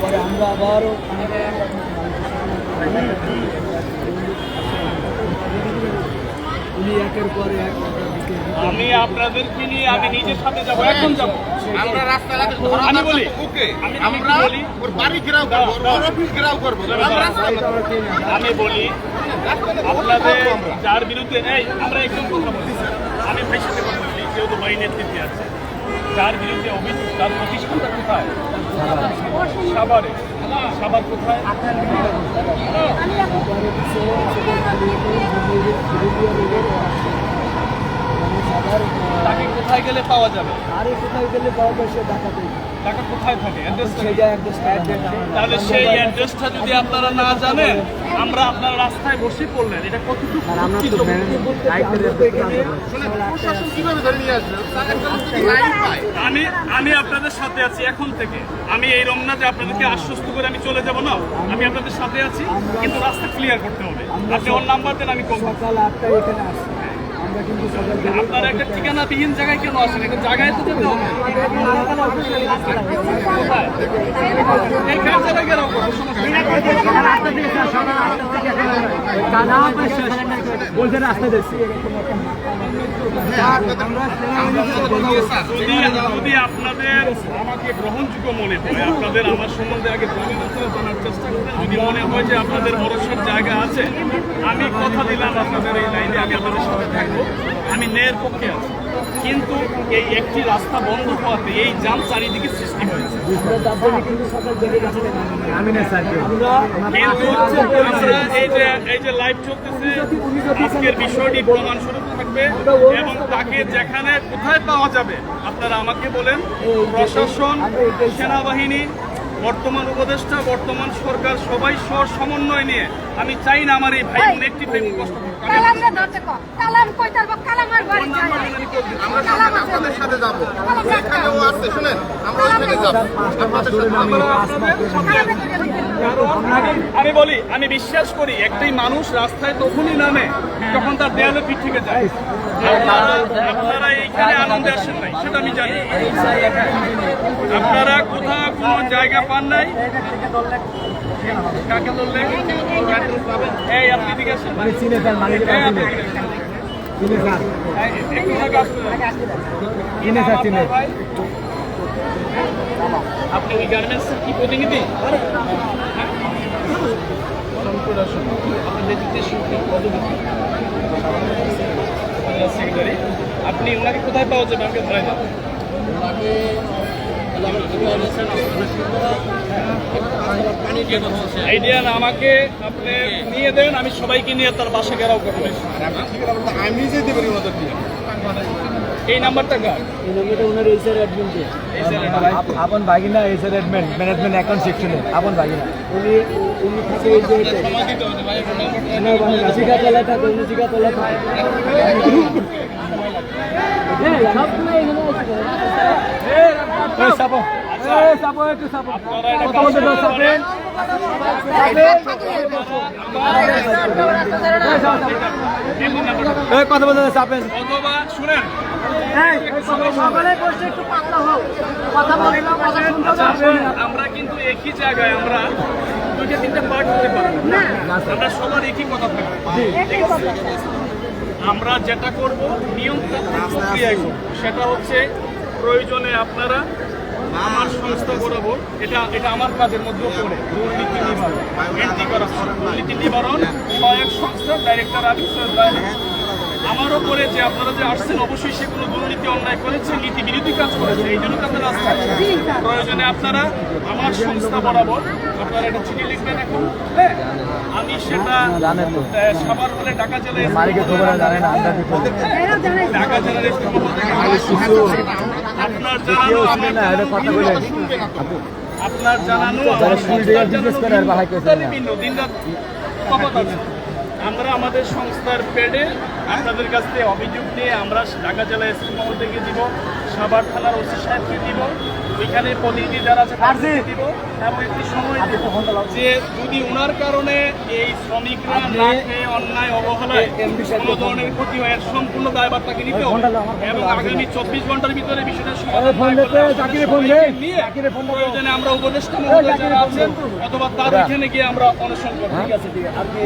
পরে আমরা আবারও উনি একের পর এক আমি আপনাদেরকে নিয়ে আমি নিজের সাথে যাবো, এখন যাবো। আমরা রাস্তাঘাটে আমি বলি আমরা ওর বাড়ি ঘেরাও করবো, ওর অফিস ঘেরাও করবো। আমি বলি আপনাদের যার বিরুদ্ধে নেই, আমরা একদম কথা বলি। আমি ভাই সাথে কথা বলি, যেহেতু ভাই নেতৃত্বে আছে, যার বিরুদ্ধে অভিযোগ তার প্রতিষ্ঠানটা কোথায়? সাভারে। সাভার কোথায়? তাকে কোথায় গেলে পাওয়া যাবে? আরে কোথায় গেলে পাওয়া যায় সে ঢাকাতে। টাকা কোথায় থাকে? তাহলে সেই অ্যাড্রেসটা যদি আপনারা না জানেন, আমরা আপনার রাস্তায় বসে পড়লেন, এটা কতটুকু প্রশাসন কিভাবে ধরে নিয়ে আসবে? আমি আপনাদের সাথে আছি এখন থেকে। আমি এই রমনা যে আপনাদেরকে আশ্বস্ত করে আমি চলে যাব না, আমি আপনাদের সাথে আছি, কিন্তু রাস্তা ক্লিয়ার করতে হবে। আপনি ওর নাম্বার দেন, আমি কল সকাল 8টায় এখানে আসি। আমরা কিন্তু সকাল আপনারা একটা ঠিকানাবিহীন জায়গায় কেন আসেন? একটা জায়গায় তো যেতে হবে। এই কার জায়গায় গেরাও করবো, সমস্যা নেই। বলছে রাস্তা দেখছি যদি আপনাদের আমাকে গ্রহণযোগ্য মনে হয়, আপনাদের আমার সম্বন্ধে আগে জানার চেষ্টা করবেন। যদি মনে হয় যে আপনাদের ভরসার জায়গা আছে, আমি কথা দিলাম আপনাদের এই লাইনে আমি আপনাদের সাথে থাকবো, আমি ন্যায়ের পক্ষে আছি। কিন্তু এই একটি রাস্তা বন্ধ হওয়াতে এই জাম চারিদিকে সৃষ্টি হয়েছে। কিন্তু আমরা এই যে লাইভ চলতেছে, আজকের বিষয়টি প্রমাণস্বরূপ থাকবে এবং তাকে যেখানে কোথায় পাওয়া যাবে আপনারা আমাকে বলেন। প্রশাসন, সেনাবাহিনী, বর্তমান উপদেষ্টা, বর্তমান সরকার সবাই সমন্বয় নিয়ে, আমি চাই না আমার এই ভাই একটি ভাই কষ্ট করুক। আমরা আপনাদের সাথে যাবো, এখানেও আছে, শুনেন আমরা ওইখানে যাবো, আপনাদের সাথে যাবো। আমি বলি, আমি বিশ্বাস করি একটাই মানুষ রাস্তায় তখনই নামে যখন তার দেয়ালে পিঠ থেকে যায়। আপনারা এইখানে আনন্দে আসেন নাই, সেটা আমি জানি। আপনারা কোথাও কোনো জায়গা পান নাই। কাকে ধরলেন? এই আপনি দিকে আসেন। আপনি ওই গার্মেন্টসের কি প্রতিনিধি? আপনি ওনাকে কোথায় পাওয়া যাবে? আমাকে ধরে যান। আইডিয়া না, আমাকে আপনি নিয়ে দেন, আমি সবাইকে নিয়ে তার বাসা ঘেরাও করবো। আমি যেতে পারি ওদের দিয়ে। এই নাম্বারটা কার? এই নম্বরটা ওনার এই স্যার অ্যাডমিনকে আপন ভাগিনা, এই স্যার ম্যানেজমেন্ট অ্যাকাউন্ট সেকশনে আপন ভাগিনা। উনি থাকে এই যে জিগাতলা থাকে, উনি জিগাতলা থাকে। কথা বলতে চাপেন অথবা শুনেন, আমরা কিন্তু একই জায়গায় আমরা দুইটা তিনটা পার্ট হতে পারবো না। আমরা সবার একই কথা থাকবে। আমরা যেটা করব নিয়মতান্ত্রিক প্রক্রিয়ায় করব। সেটা হচ্ছে প্রয়োজনে আপনারা আমার সংস্থা বরাবর, এটা আমার কাজের মধ্যেও পড়ে, দুর্নীতি নিবারণ, এন্টি করাপশন, দুর্নীতি নিবারণ সহায়ক সংস্থার ডাইরেক্টর আমি সৈয়দ রায়হান। আমারও করে যে আপনারা যে আসছেন, অবশ্যই সে কোনো দুর্নীতি অন্যায় করেছে, নীতি বিরোধী কাজ করেছে, এই জন্য তাদের রাস্তা। প্রয়োজনে আপনারা আমার সংস্থা বরাবর আপনারা একটা চিঠি লিখবেন এখন। হ্যাঁ, আমি সেটা সাভার হলে ঢাকা জেলায় ঢাকা জেলার আপনার জানানো দিনরাত তফাৎ আছে। আমরা আমাদের সংস্থার পেডে আপনাদের কাছ থেকে অভিযোগ নিয়ে আমরা ঢাকা জেলা এসপি মহোদয়কে দিব, সাভার থানার ওসি সাহেবকে দিব, ওইখানে প্রতিনিধি যারা আছে তাদের দিব এবং একটি সময় দিব যে যদি ওনার কারণে এই শ্রমিকরা না খেয়ে অন্যায় অবহেলায় কোনো ধরনের ক্ষতি হয় এর সম্পূর্ণ দায়ভার তাকে নিতে হবে এবং আগামী 24 ঘন্টার ভিতরে বিষয়টা নিয়ে প্রয়োজনে আমরা উপদেষ্টা মহোদয় যারা আছেন অথবা তার ওইখানে গিয়ে আমরা অনশন করব। ঠিক আছে, ঠিক আছে। আর কি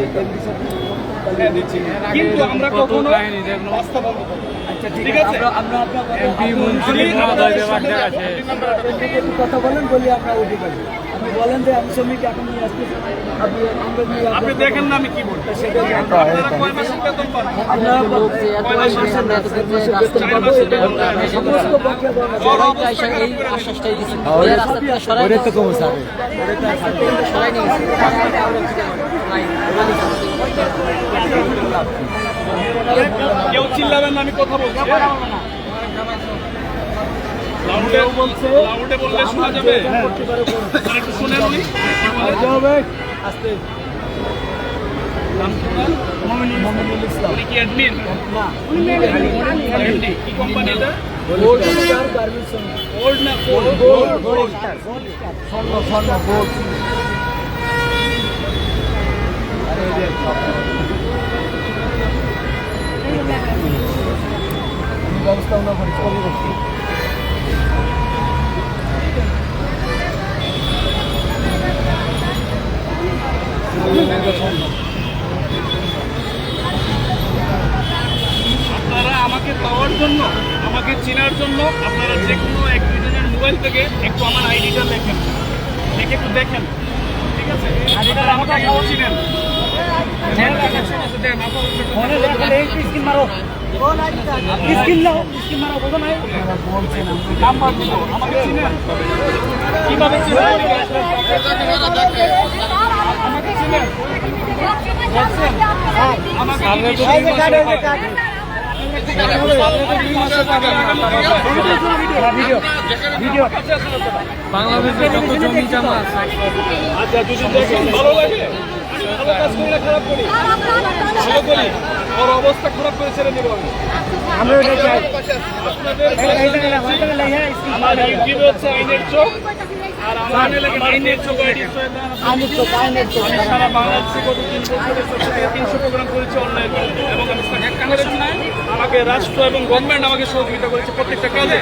হ্যাঁ দিচ্ছি, কিন্তু আমরা কখনো বাস্তবায়ন করব না। আচ্ছা ঠিক আছে, আমরা এমপি মন্ত্রী মহোদয় একটু কথা বলেন বলি আমরা ওই দিকে আপনি বলেন যে আমি শ্রমিক এখন নিয়ে আসছি আপনি দেখেন না আমি কি বলতে আপনারা কয় মাসের বেতন পান আপনারা কয় মাসের সমস্ত এই আশ্বাসটাই দিচ্ছি ওরে তো কম স্যার সরাই নিয়ে গেছে কেউ চিল্লাবেন না, আমি কথা বলছি। লাউডে বললে শোনা যাবে, আর একটু শুনে বলি। আস্তে উনি কি অ্যাডমিন? MD কি কোম্পানি এটা? গোল্ড না গোল্ড? ব্যবস্থা আমরা করছি আপনারা আমাকে পাওয়ার জন্য, আমাকে চেনার জন্য আপনারা যে কোনো এক দুজনের মোবাইল থেকে একটু আমার আইডিটা লেখেন, লিখে একটু দেখেন। ঠিক আছে, আইডিটা আমাকে আগে চিনেন। আমাকে চিনেন কিভাবে চিনেন? আমাকে চিনেন? বাংলাদেশে যত জমি জমা আচ্ছা, যদি দেখেন ভালো লাগে, ভালো কাজ করি না খারাপ করি? ভালো করি, ওর অবস্থা খারাপ করে ছেড়ে দেবো আমি। আমার ইউটিউবে হচ্ছে আইনের চোখ, আর আমার আইনের চোখ আমি সারা বাংলাদেশে গত 3 বছরে 300 প্রোগ্রাম করেছি অনলাইন, এবং আমি একটা করেছি আমাকে রাষ্ট্র এবং গভর্নমেন্ট আমাকে সহযোগিতা করেছে প্রত্যেকটা কাজে।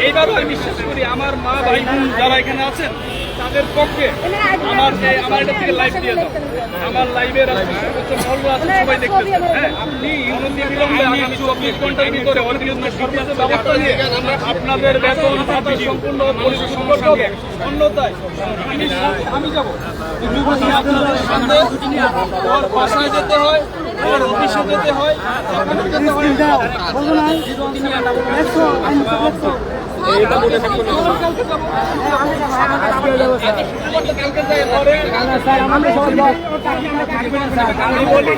এইবারও আমি বিশ্বাস করি আমার মা ভাই বোন যারা এখানে আছেন তাদের পক্ষে আমার এটা থেকে লাইভ দিয়ে দাও। আমার লাইভে রাষ্ট্র সর্বোচ্চ মহল্লা আছে, সবাই দেখতেছেন। হ্যাঁ, আপনি ইউনিয়ন বিলম্বে আগামী 24 ঘন্টার ভিতরে সরকারের ব্যবস্থা নিয়ে আপনাদের বেতন ভাতা সম্পূর্ণ পরিশোধ করতে হবে। অন্যথায় আমি যাবো আপনাদের সাথে ওর বাসায় যেতে হয়, ওর অফিসে যেতে হয়, আপনাদের যেতে হয়। এটা বলে থাকবো না। কালকে যাবো, কালকে যাই পরে আমি বলি,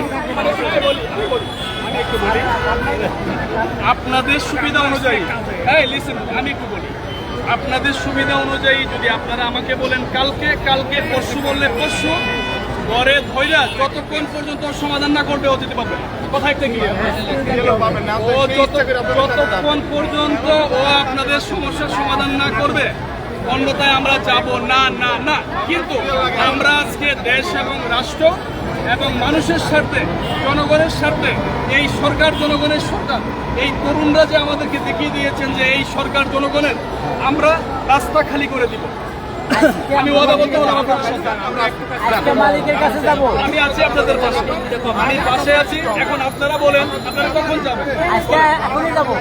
আমি একটু বলি আপনাদের সুবিধা অনুযায়ী। হ্যাঁ লিসেন, আমি একটু বলি আপনাদের সুবিধা অনুযায়ী যদি আপনারা আমাকে বলেন কালকে, কালকে পরশু বললে পরশু, ঘরে ধৈর্য যতক্ষণ পর্যন্ত সমাধান না করবে ও যেতে পারবে না। কোথায় থেকে ও যতক্ষণ পর্যন্ত ও আপনাদের সমস্যার সমাধান না করবে, অন্যথায় আমরা যাব না না না। কিন্তু আমরা আজকে দেশ এবং রাষ্ট্র এবং মানুষের স্বার্থে, জনগণের স্বার্থে, এই সরকার জনগণের সরকার, এই তরুণরা যে আমাদেরকে দেখিয়ে দিয়েছেন যে এই সরকার জনগণের, আমরা রাস্তা খালি করে দিব। আমি ওয়াদা করতে হলাম আপনাদের সাথে, মালিকের কাছে যাবো। আমি আছি আপনাদের পাশে, আমি পাশে আছি। এখন আপনারা বলেন আপনারা কখন যাবেন? এখনই যাবো,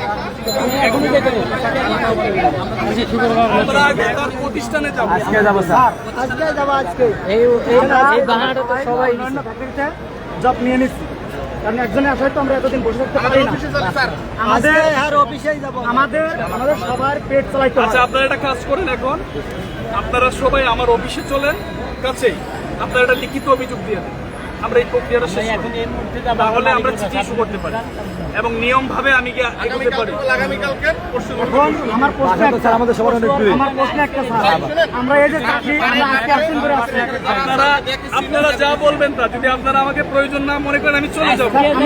এখনই যেতে আমরা আগে তার প্রতিষ্ঠানে যাবো। আজকে যাবো স্যার, আজকে যাবো। আজকে এই বাহানাটা তো সবাই অন্য ফ্যাক্টরিতে জব নিয়ে নিচ্ছি, কারণ একজনে আসলে তো আমরা এতদিন বসে থাকতে পারি না। আমাদের অফিসেই যাবো, আমাদের সবার পেট চালাইতে হবে। আচ্ছা, আপনারা একটা কাজ করেন, এখন আপনারা সবাই আমার অফিসে চলেন, কাছেই আপনারা একটা লিখিত অভিযোগ দিয়ে দেন। আমরা এই প্রক্রিয়াটা শেষ করি, তাহলে আমরা চিঠি ইস্যু করতে পারি এবং নিয়ম ভাবে আমি কি এগোতে পারি। আগামীকালকে পরশু এখন আমার প্রশ্ন একটা, আমাদের সবার অনেক আমার প্রশ্ন একটা স্যার, আমরা এই যে চাকরি আমরা আজকে আসছেন করে আসছি, আপনারা আপনারা যা বলবেন তা, যদি আপনারা আমাকে প্রয়োজন না মনে করেন আমি চলে যাবো, প্রয়োজন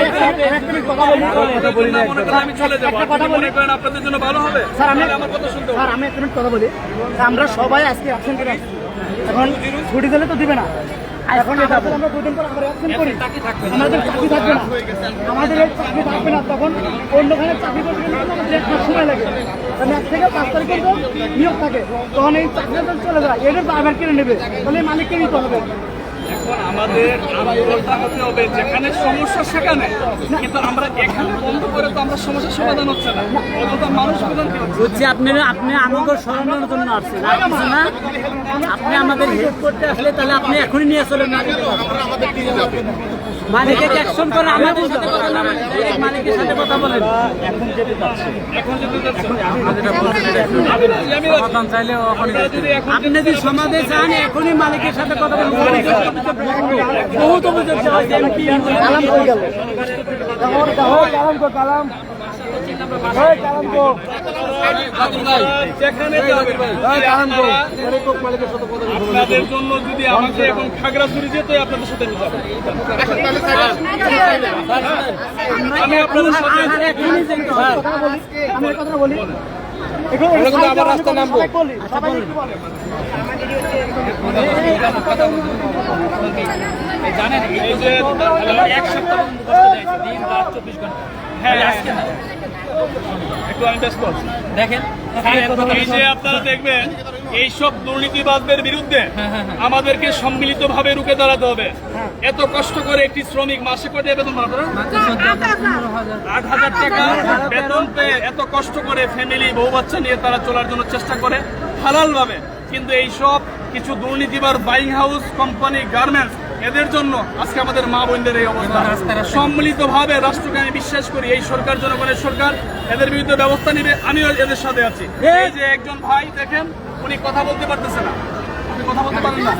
না মনে করেন আমি চলে যাবো। আর যদি মনে করেন আপনাদের জন্য ভালো হবে তাহলে আমার কথা শুনতে হবে। স্যার আমি একটা মিনিট কথা বলি। আমরা সবাই আজকে অ্যাকশন করে আসছি। এখন ছুটি দিলে তো দিবে না। এখন এটা আমরা দুদিন পর আমরা অ্যাকশন করি, আমাদের চাকরি থাকবে না, আমাদের এই চাকরি থাকবে না। তখন অন্যখানে চাকরি করতে গেলে আমাদের 1 মাস সময় লাগে। কারণ 1 থেকে 5 তারিখ পর্যন্ত নিয়োগ থাকে, তখন এই চাকরিটা চলে যায়। এদের আবার কিনে নেবে, তাহলে মালিককে নিতে হবে। এখন আমাদের আন্দোলনটা হতে হবে যেখানে সমস্যা সেখানে, কিন্তু আমরা এখানে বন্ধ করে তো আমরা সমস্যার সমাধান হচ্ছে না, অযথা মানুষ প্রধানকে হচ্ছে। বলছি আপনি আমাকে সরানোর জন্য আসছেন, আর কিছু না। আপনি আমাদের হেল্প করতে আসলে তাহলে আপনি এখনই নিয়ে চলেন মালিককে অ্যাকশন করে আমাদের সাথে কথা না বলে মালিকের সাথে কথা বলেন। এখন যেতে যাচ্ছে আপনি যদি সমাধে চান এখনই মালিকের সাথে কথা বলেন। বহুত অভিযোগ কালাম হয়ে গেল। কালাম যেখানে আপনাদের জন্য যদি আমাকে এখন খাগড়াছড়ি যেত আপনাদের সাথে আমি যাবো। আমি আপনাদের সাথে আমি কথা বলি। আবার রাস্তা নামবো। জানেন এই যে এক সপ্তাহ দিন রাত 24 ঘন্টা। হ্যাঁ একটু আমি ব্যস্ত আছি। দেখেন এই যে আপনারা দেখবেন এইসব দুর্নীতিবাজদের বিরুদ্ধে আমাদেরকে সম্মিলিতভাবে রুখে দাঁড়াতে হবে। এত কষ্ট করে একটি শ্রমিক মাসে কত বেতন পান? 8,000 টাকা বেতন পেয়ে এত কষ্ট করে ফ্যামিলি বউ বাচ্চা নিয়ে তারা চলার জন্য চেষ্টা করে হালাল ভাবে, কিন্তু এইসব কিছু দুর্নীতিবাজ বাইং হাউস কোম্পানি গার্মেন্টস এদের জন্য আজকে আমাদের মা বোনদের এই অবস্থা। সম্মিলিতভাবে রাষ্ট্রকে আমি বিশ্বাস করি, এই সরকার জনগণের সরকার, এদের বিরুদ্ধে ব্যবস্থা নেবে। আমিও এদের সাথে আছি। এই যে একজন ভাই দেখেন উনি কথা বলতে পারতেছে না, আপনি কথা বলতে পারেন না,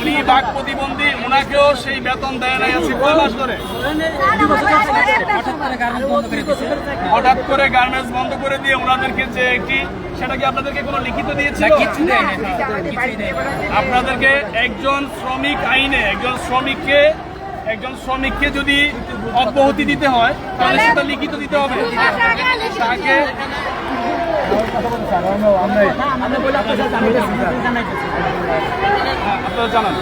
উনি বাক প্রতিবন্ধী, ওনাকেও সেই বেতন দেয় নাই আছে 6 মাস ধরে। হঠাৎ করে গার্মেন্টস বন্ধ করে দিয়ে ওনাদেরকে যে একটি, সেটা কি আপনাদেরকে কোনো লিখিত দিয়েছে? আপনাদেরকে একজন শ্রমিক আইনে একজন শ্রমিককে যদি অব্যাহতি দিতে হয় তাহলে সেটা লিখিত দিতে হবে তাকে। আপনারা জানান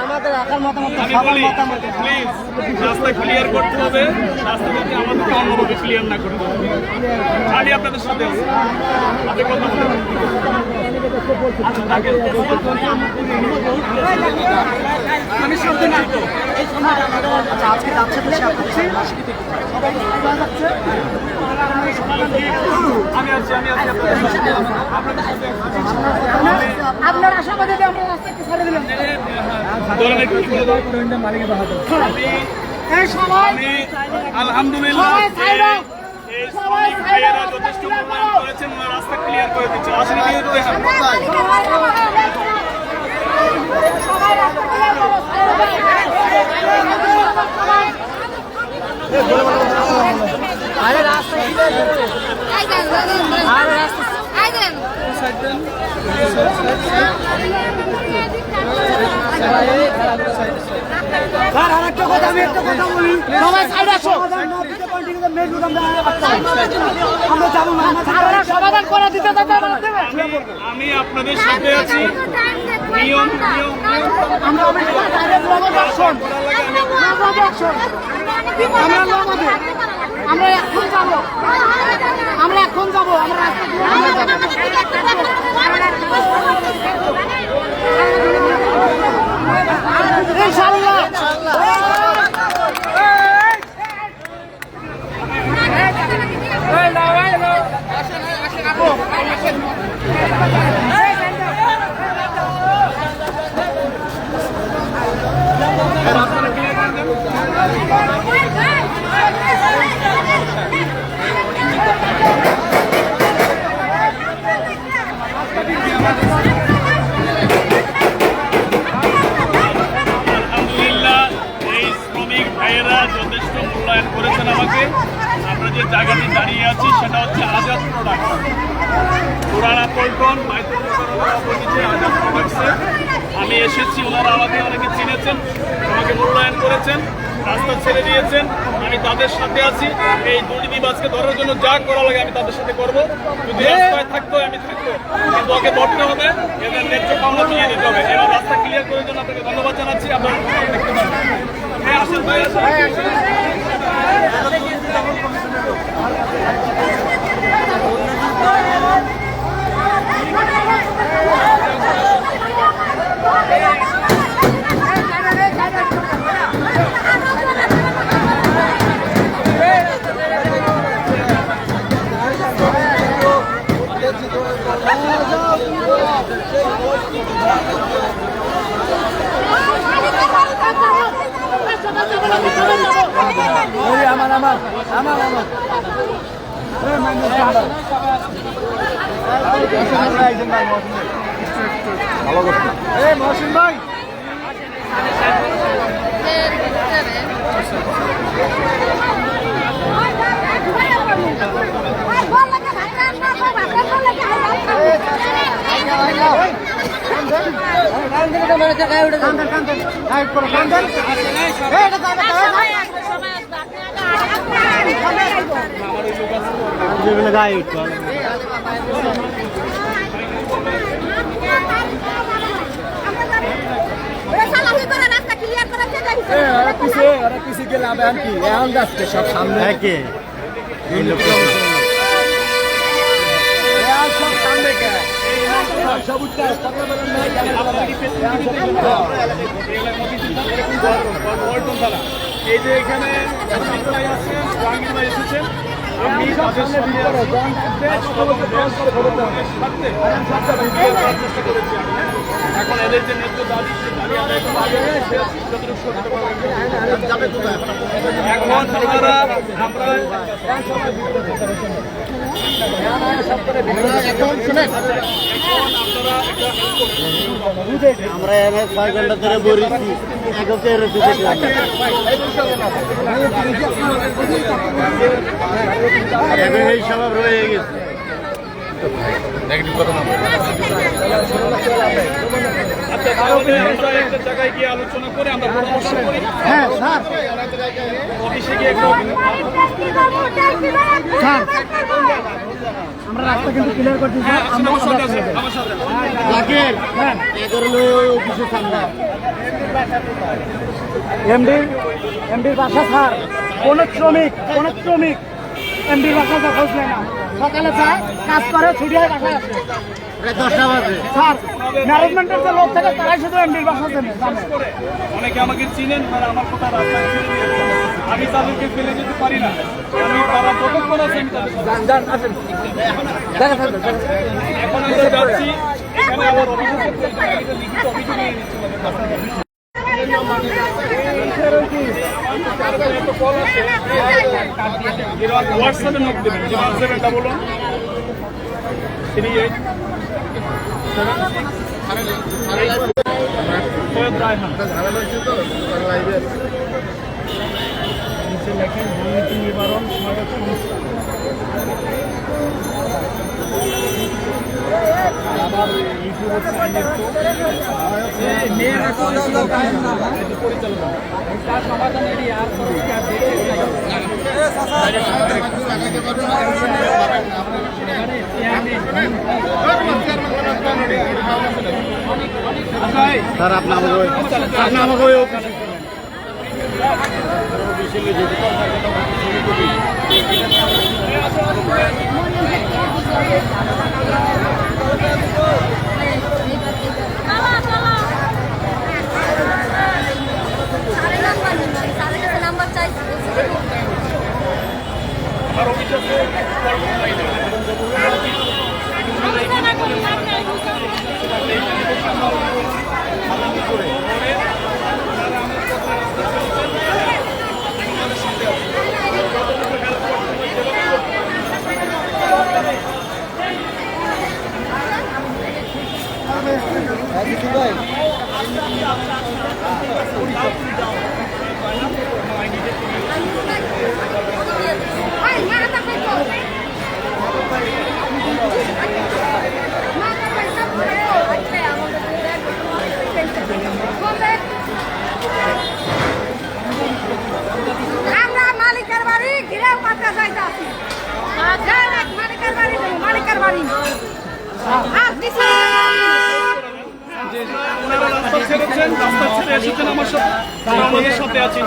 আমাদের রাখার মতামত আমি বলি প্লিজ রাস্তা ক্লিয়ার করতে হবে, রাস্তা যদি আমাদেরকে অন্যভাবে ক্লিয়ার না করে দেবে। আমি আপনাদের সাথে আছি, আপনি কথা বলুন। আমি সামনে নাই তো। আচ্ছা আজকে যাচ্ছে তো আমি আছি আপনার আশাবাদী আমরা রাস্তা একটু ছেড়ে দিলাম। আমি আলহামদুলিল্লাহ এই শ্রমিক ভাইয়েরা যথেষ্ট মূল্যায়ন করেছেন, ওনার রাস্তা ক্লিয়ার করে দিচ্ছে। আসলে ক্লিয়ার করে আরে রাস্তা স্যার আরেকটা কথা, আমি একটা কথা বলি, সবাই সাইড আসো। আমরা যাবো না, সমাধান করে দিতে আমি আপনাদের সাথে আছি। নিয়ম আমরা এখন যাবো, আমরা ইনশাআল্লাহ। পুরানা পল্টন অপোজিটে আজাদ প্রোডাক্টসে আমি এসেছি। ওনারা আমাকে অনেকে চিনেছেন, আমাকে মূল্যায়ন করেছেন, রাস্তা ছেড়ে দিয়েছেন। আমি তাদের সাথে আছি। এই দুর্নীতিবাজকে ধরার জন্য যা করা লাগে আমি তাদের সাথে করবো। যদি রাস্তায় থাকতো আমি থাকবো, কিন্তু ওকে ধরতে হবে, এদের ন্যায্য পাওনা নিয়ে নিতে হবে। এবার রাস্তা ক্লিয়ার করার জন্য আপনাকে ধন্যবাদ জানাচ্ছি। আপনারা দেখতে পাবেন। হ্যাঁ, আসেন ভাই, আসেন। মহসিন ভাই পিছিয়ে গেলে এখন কি এখন যাচ্ছে সব সামনে সব সামনে সব এই যে এখানে জাহাঙ্গীর ভাই এসেছেন, আমি তাদের সামনে চেষ্টা করেছি। এখন এদের যে ন্যায্য দাবি, সে দাবি আদায় করা আগে যতটুকু করতে পারবেন। এখন আপনারা আমরা এনে 6 ঘন্টা ধরে বসেছি এককের এই স্বভাব রয়ে গেছে। আচ্ছা, তাহলে আমরা একটা জায়গায় গিয়ে আলোচনা করে আমরা পরামর্শ করি। হ্যাঁ স্যার, অফিসে গিয়ে একটা স্যার আমরা রাস্তা কিন্তু ক্লিয়ার করছি স্যার। আমার সাথে আছে, আমার সাথে আছে। জাকির হ্যাঁ অফিসের সামনে এমডির বাসা স্যার। কোন শ্রমিক এমডির বাসা খোঁজ নেয় না। সকালে স্যার কাজ করে ছুটি হয় বাসায় আসে 10টা বাজে স্যার। ম্যানেজমেন্টের যে লোক থাকে তারাই শুধু এমডির বাসা জানে। অনেকে আমাকে চিনেন, তারা আমার কথা রাস্তায় ফেলে দিয়েছে। আমি তাদেরকে ফেলে যেতে পারি না। আমি তারা যতক্ষণ আছে আমি তাদের এখন আমরা যাচ্ছি। এখানে আমার অভিযোগ লিখিত অভিযোগ নিয়ে নিচ্ছি। হোয়াটসঅ্যাপে নোট দেবেন, 01738 সৈয়দ রায়হান। নিচে লেখেন দুর্নীতি নিবারণ সহায়ক সংস্থা। আমার ইউটিউব হচ্ছে পরিচালনা সমাধানের স্যার আপনি আমাকে ওই অফিসে নাম্বার চাই ভাই ওনারা রাস্তা ছেড়েছেন, রাস্তা ছেড়ে এসেছেন আমার সাথে, আমাদের সাথে আছেন।